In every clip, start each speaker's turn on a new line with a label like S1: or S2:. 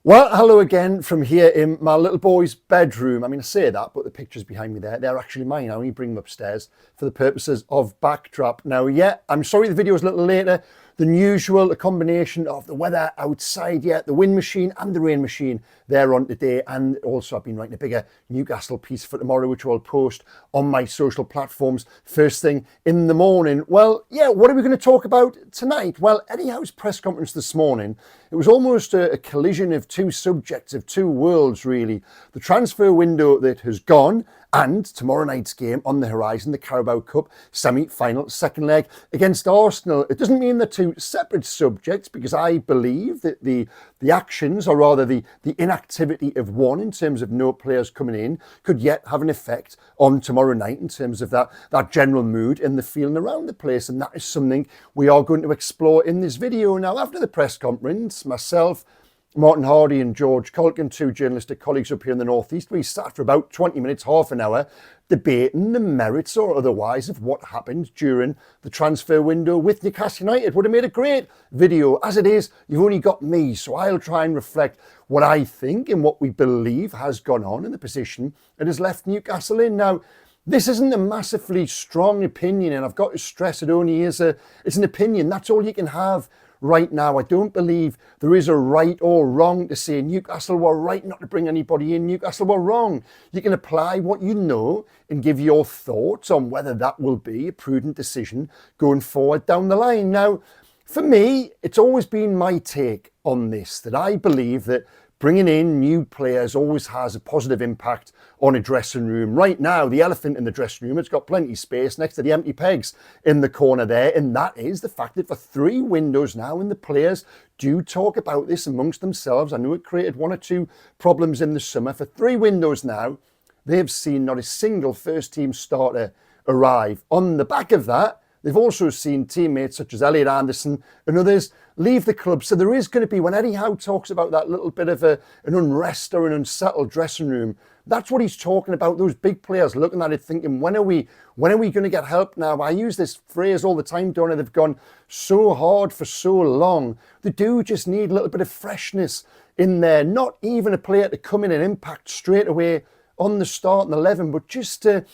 S1: Well, hello again from here in my little boy's bedroom. I mean, I say that, but the pictures behind me there, they're actually mine. I only bring them upstairs for the purposes of backdrop. Now, yeah, I'm sorry the video is a little later than usual. A combination of the weather outside, the wind machine and the rain machine, they're on today. And also I've been writing a bigger Newcastle piece for tomorrow, which I'll post on my social platforms first thing in the morning. Well, yeah, what are we going to talk about tonight? Well, Eddie Howe's press conference this morning, it was almost a collision of two subjects, of two worlds, really. The transfer window that has gone and tomorrow night's game on the horizon, the Carabao Cup semi-final second leg against Arsenal. It doesn't mean they're two separate subjects, because I believe that the actions, or rather the inactivity of one in terms of no players coming in, could yet have an effect on tomorrow night in terms of that general mood and the feeling around the place. And that is something we are going to explore in this video. Now, after the press conference, myself, Martin Hardy and George Colkin, two journalistic colleagues up here in the Northeast, we sat for about 20 minutes, half an hour, debating the merits or otherwise of what happened during the transfer window with Newcastle United. Would have made a great video. As it is, you've only got me, so I'll try and reflect what I think and what we believe has gone on in the position it has left Newcastle in. Now, this isn't a massively strong opinion, and I've got to stress it only is it's an opinion. That's all you can have right now. I don't believe there is a right or wrong to say Newcastle were right not to bring anybody in, Newcastle were wrong. You can apply what you know and give your thoughts on whether that will be a prudent decision going forward down the line. Now, for me, it's always been my take on this, that I believe that bringing in new players always has a positive impact on a dressing room. Right now, the elephant in the dressing room, it's got plenty of space next to the empty pegs in the corner there. And that is the fact that for 3 windows now, and the players do talk about this amongst themselves, I know it created 1 or 2 problems in the summer. For 3 windows now, they have seen not a single first team starter arrive. On the back of that, they've also seen teammates such as Elliot Anderson and others leave the club. So there is going to be, when Eddie Howe talks about that little bit of an unrest or an unsettled dressing room, that's what he's talking about. Those big players looking at it thinking, when are we going to get help now? I use this phrase all the time, don't I? They've gone so hard for so long. They do just need a little bit of freshness in there. Not even a player to come in and impact straight away on the starting 11, but just to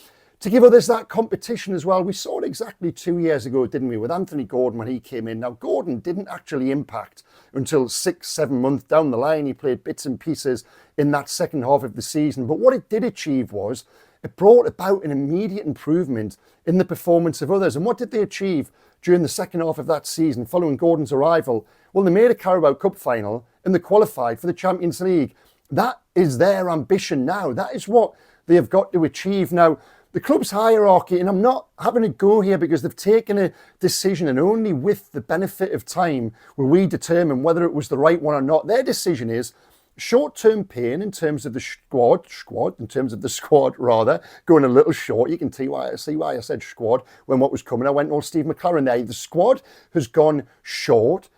S1: give others that competition as well. We saw it exactly 2 years ago, didn't we, with Anthony Gordon when he came in. Now, Gordon didn't actually impact until 6-7 months down the line. He played bits and pieces in that second half of the season. But what it did achieve was it brought about an immediate improvement in the performance of others. And what did they achieve during the second half of that season following Gordon's arrival? Well, they made a Carabao Cup final and they qualified for the Champions League. That is their ambition now. That is what they have got to achieve now. The club's hierarchy, and I'm not having a go here because they've taken a decision, and only with the benefit of time will we determine whether it was the right one or not. Their decision is short-term pain in terms of the squad, going a little short. You can see why I said squad when what was coming. I went all Steve McLaren there. The squad has gone short.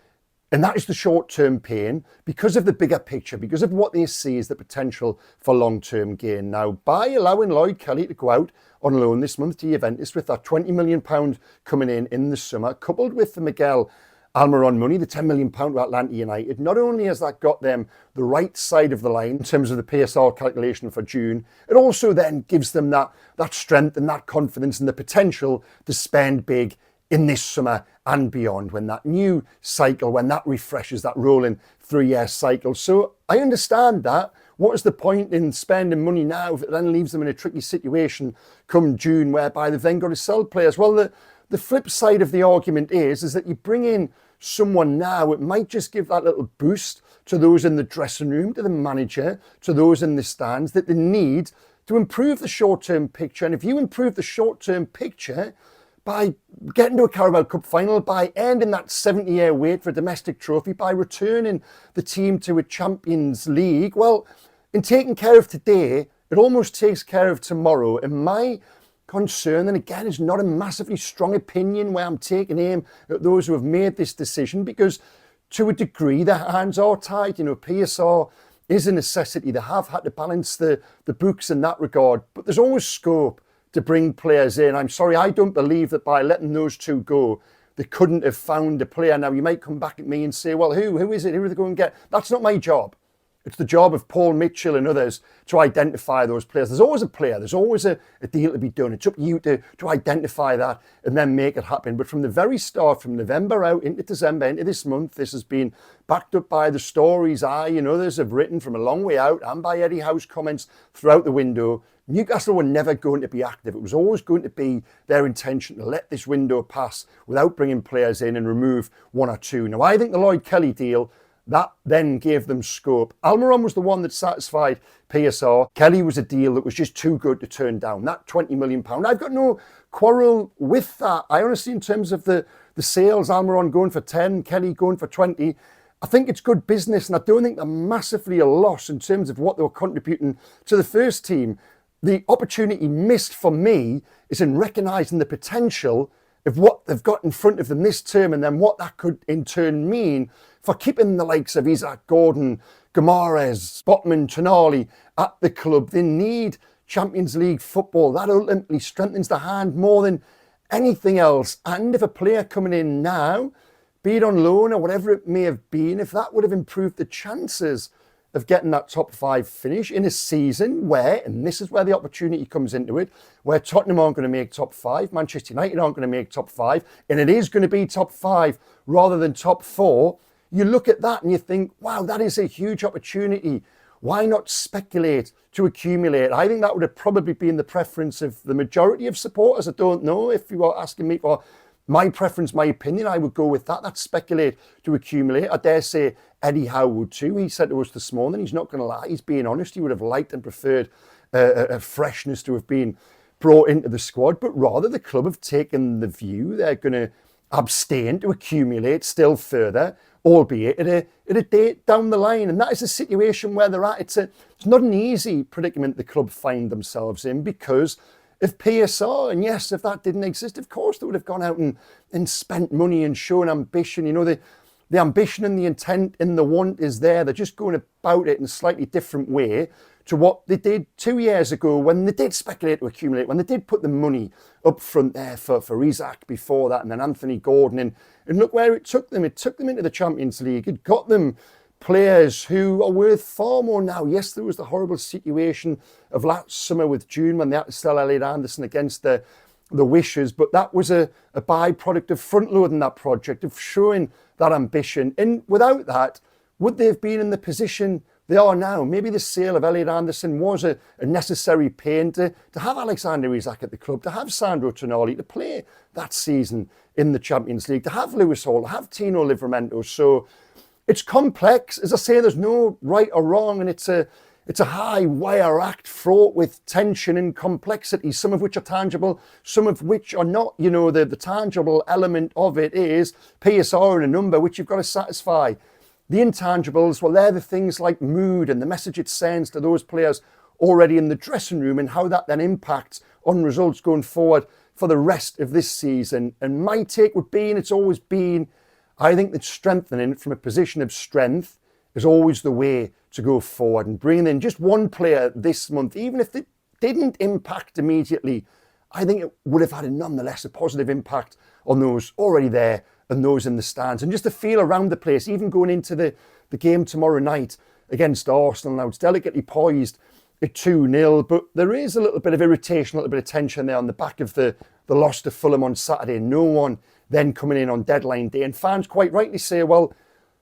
S1: And that is the short-term pain because of the bigger picture, because of what they see as the potential for long-term gain. Now, by allowing Lloyd Kelly to go out on loan this month to Juventus with that £20 million coming in the summer, coupled with the Miguel Almiron money, the £10 million to Atlanta United, not only has that got them the right side of the line in terms of the PSR calculation for June, it also then gives them that strength and that confidence and the potential to spend big in this summer and beyond, when that new cycle, when that refreshes, that rolling 3-year cycle. So I understand that. What is the point in spending money now if it then leaves them in a tricky situation come June, whereby they've then got to sell players? Well, the flip side of the argument is that you bring in someone now, it might just give that little boost to those in the dressing room, to the manager, to those in the stands, that they need to improve the short-term picture. And if you improve the short-term picture by getting to a Carabao Cup final, by ending that 70-year wait for a domestic trophy, by returning the team to a Champions League, well, in taking care of today, it almost takes care of tomorrow. And my concern, and again, is not a massively strong opinion where I'm taking aim at those who have made this decision, because to a degree, their hands are tied. You know, PSR is a necessity. They have had to balance the books in that regard, but there's always scope to bring players in. I'm sorry, I don't believe that by letting those two go, they couldn't have found a player. Now, you might come back at me and say, well, who is it? Who are they going to get? That's not my job. It's the job of Paul Mitchell and others to identify those players. There's always a player, there's always a deal to be done. It's up to you to identify that and then make it happen. But from the very start, from November out into December, into this month, this has been backed up by the stories I and others have written from a long way out, and by Eddie Howe's comments throughout the window. Newcastle were never going to be active. It was always going to be their intention to let this window pass without bringing players in and remove one or two. Now, I think the Lloyd Kelly deal, that then gave them scope. Almiron was the one that satisfied PSR. Kelly was a deal that was just too good to turn down. That £20 million. I've got no quarrel with that. I honestly, in terms of the sales, Almiron going for 10, Kelly going for 20, I think it's good business, and I don't think they're massively a loss in terms of what they were contributing to the first team. The opportunity missed for me is in recognising the potential of what they've got in front of them this term, and then what that could in turn mean for keeping the likes of Isaac Gordon, Guimaraes, Botman, Tonali at the club. They need Champions League football. That ultimately strengthens the hand more than anything else. And if a player coming in now, be it on loan or whatever it may have been, if that would have improved the chances of getting that top 5 finish in a season where, and this is where the opportunity comes into it, where Tottenham aren't going to make top 5, Manchester United aren't going to make top 5, and it is going to be top 5 rather than top 4, you look at that and you think, wow, that is a huge opportunity. Why not speculate to accumulate? I think that would have probably been the preference of the majority of supporters. I don't know. If you were asking me for my preference, my opinion, I would go with that. That's speculate to accumulate. I dare say Eddie Howe would too. He said to us this morning, he's not going to lie, he's being honest. He would have liked and preferred a freshness to have been brought into the squad, but rather the club have taken the view they're going to abstain to accumulate still further, albeit at a date down the line. And that is a situation where they're at. It's not an easy predicament the club find themselves in, because if PSR, and yes, if that didn't exist, of course they would have gone out and spent money and shown ambition. You know, the ambition and the intent and the want is there. They're just going about it in a slightly different way to what they did 2 years ago when they did speculate to accumulate, when they did put the money up front there for Isaac before that, and then Anthony Gordon. And look where it took them. It took them into the Champions League. It got them players who are worth far more now. Yes, there was the horrible situation of last summer with June when they had to sell Elliot Anderson against the wishes, but that was a byproduct of front-loading that project, of showing that ambition. And without that, would they have been in the position they are now? Maybe the sale of Elliot Anderson was a necessary pain to have Alexander Isak at the club, to have Sandro Tonali, to play that season in the Champions League, to have Lewis Hall, to have Tino Livramento. So it's complex. As I say, there's no right or wrong, and it's a high wire act fraught with tension and complexity, some of which are tangible, some of which are not. You know, the tangible element of it is PSR and a number which you've got to satisfy. The intangibles, well, they're the things like mood and the message it sends to those players already in the dressing room, and how that then impacts on results going forward for the rest of this season. And my take would be, and it's always been, I think that strengthening from a position of strength is always the way to go forward. And bringing in just one player this month, even if it didn't impact immediately, I think it would have had nonetheless a positive impact on those already there and those in the stands. And just the feel around the place, even going into the game tomorrow night against Arsenal. Now, it's delicately poised at 2-0, but there is a little bit of irritation, a little bit of tension there on the back of the loss to Fulham on Saturday. No one then coming in on deadline day. And fans quite rightly say, well,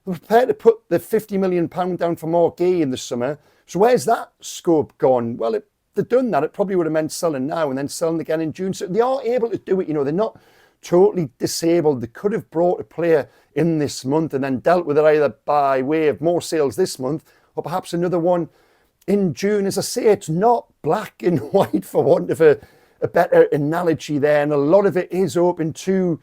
S1: they're prepared to put the £50 million down for Mark Gay in the summer. So where's that scope gone? Well, if they'd done that, it probably would have meant selling now and then selling again in June. So they are able to do it. You know, they're not totally disabled. They could have brought a player in this month and then dealt with it either by way of more sales this month or perhaps another one in June. As I say, it's not black and white, for want of a better analogy there. And a lot of it is open to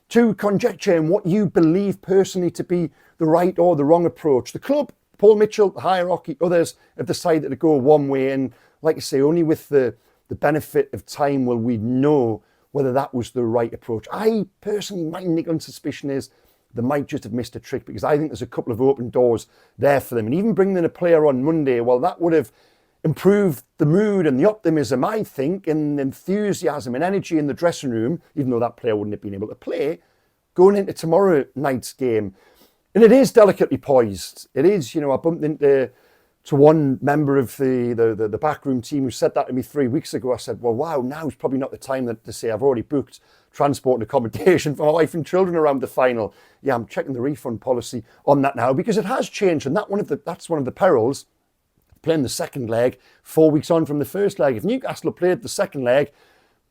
S1: conjecture and what you believe personally to be the right or the wrong approach. The club, Paul Mitchell, the hierarchy, others have decided to go one way. And like I say, only with the benefit of time will we know whether that was the right approach. I personally, my niggling suspicion is they might just have missed a trick, because I think there's a couple of open doors there for them. And even bringing in a player on Monday, well, that would have improved the mood and the optimism, I think, and enthusiasm and energy in the dressing room, even though that player wouldn't have been able to play, going into tomorrow night's game. And it is delicately poised. It is, you know, I bumped into to one member of the backroom team who said that to me 3 weeks ago. I said, well, wow, now's probably not the time to say I've already booked transport and accommodation for my wife and children around the final. Yeah, I'm checking the refund policy on that now because it has changed, and that's one of the perils playing the second leg 4 weeks on from the first leg. If Newcastle had played the second leg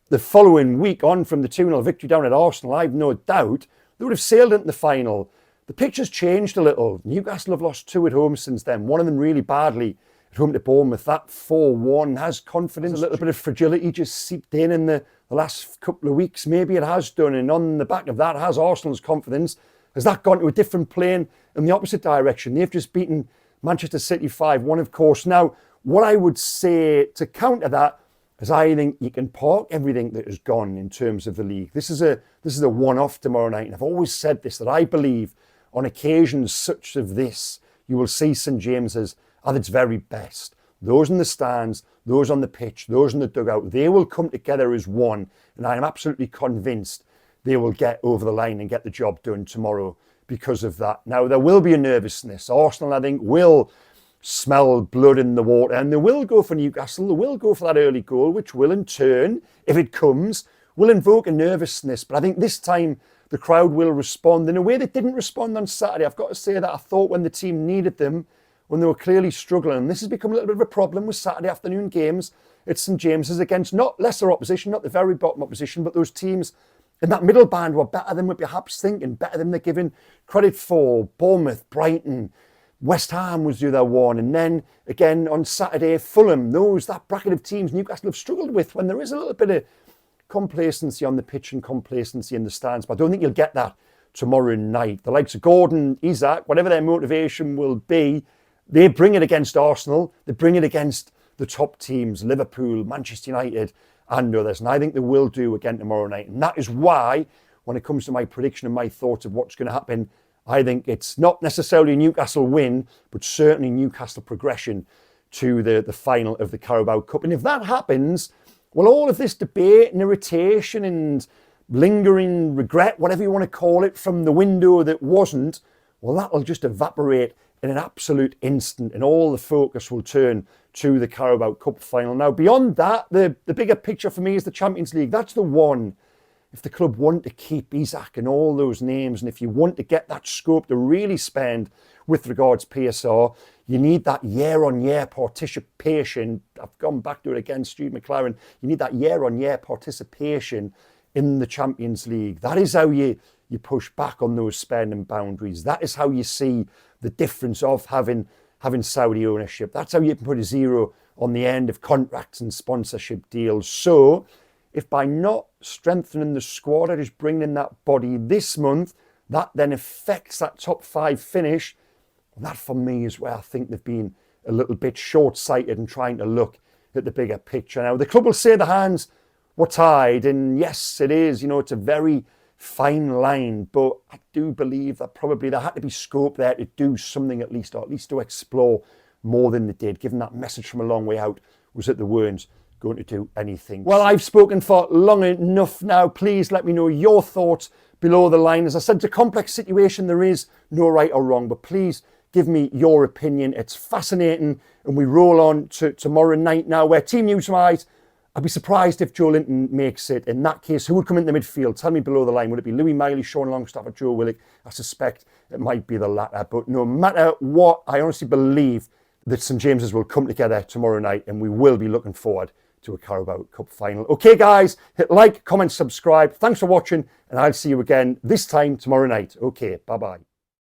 S1: the following week on from the 2-0 victory down at Arsenal, I've no doubt they would have sailed into the final. The picture's changed a little. Newcastle have lost 2 at home since then, one of them really badly at home to Bournemouth. That 4-1 has confidence. A little bit of fragility just seeped in the last couple of weeks. Maybe it has done, and on the back of that has Arsenal's confidence. Has that gone to a different plane in the opposite direction? They've just beaten Manchester City 5-1, of course. Now, what I would say to counter that is I think you can park everything that has gone in terms of the league. This is a one-off tomorrow night, and I've always said this, that I believe on occasions such as this, you will see St James's at its very best. Those in the stands, those on the pitch, those in the dugout, they will come together as one, and I am absolutely convinced they will get over the line and get the job done tomorrow because of that. Now, there will be a nervousness. Arsenal, I think, will smell blood in the water, and they will go for Newcastle. They will go for that early goal, which will in turn, if it comes, will invoke a nervousness. But I think this time the crowd will respond in a way that didn't respond on Saturday. I've got to say that I thought when the team needed them, when they were clearly struggling, and this has become a little bit of a problem with Saturday afternoon games at St James's against not lesser opposition, not the very bottom opposition, but those teams in that middle band were better than we're perhaps thinking, better than they're given credit for. Bournemouth, Brighton, West Ham was the other one, and then again on Saturday, Fulham. That bracket of teams Newcastle have struggled with when there is a little bit of complacency on the pitch and complacency in the stands. But I don't think you'll get that tomorrow night. The likes of Gordon, Isak, whatever their motivation will be, they bring it against Arsenal. They bring it against the top teams, Liverpool, Manchester United, and others. And I think they will do again tomorrow night. And that is why, when it comes to my prediction and my thoughts of what's going to happen, I think it's not necessarily a Newcastle win, but certainly Newcastle progression to the final of the Carabao Cup. And if that happens, well, all of this debate and irritation and lingering regret, whatever you want to call it, from the window that wasn't, well, that'll just evaporate in an absolute instant, and all the focus will turn to the Carabao Cup final. Now, beyond that, the bigger picture for me is the Champions League. That's the one. If the club want to keep Isak and all those names, and if you want to get that scope to really spend with regards PSR, you need that year-on-year participation. I've gone back to it again, Stu McLaren. You need that year-on-year participation in the Champions League. That is how you push back on those spending boundaries. That is how you see the difference of having Saudi ownership. That's how you can put a zero on the end of contracts and sponsorship deals. So if by not strengthening the squad or just bringing in that body this month, that then affects that top 5 finish, that for me is where I think they've been a little bit short-sighted and trying to look at the bigger picture. Now, the club will say the hands were tied, and yes, it is, it's a very fine line, but I do believe that probably there had to be scope there to do something at least, or at least to explore more than they did, given that message from a long way out was that they weren't going to do anything. Well, I've spoken for long enough now. Please let me know your thoughts below the line. As I said, it's a complex situation. There is no right or wrong, but please give me your opinion. It's fascinating, and we roll on to tomorrow night now, where team news-wise, I'd be surprised if Joe Linton makes it. In that case, who would come into the midfield? Tell me below the line. Would it be Louis Miley, Sean Longstaff, or Joe Willock? I suspect it might be the latter. But no matter what, I honestly believe that St James's will come together tomorrow night, and we will be looking forward to a Carabao Cup final. Okay, guys, hit like, comment, subscribe. Thanks for watching, and I'll see you again this time tomorrow night. Okay, bye-bye.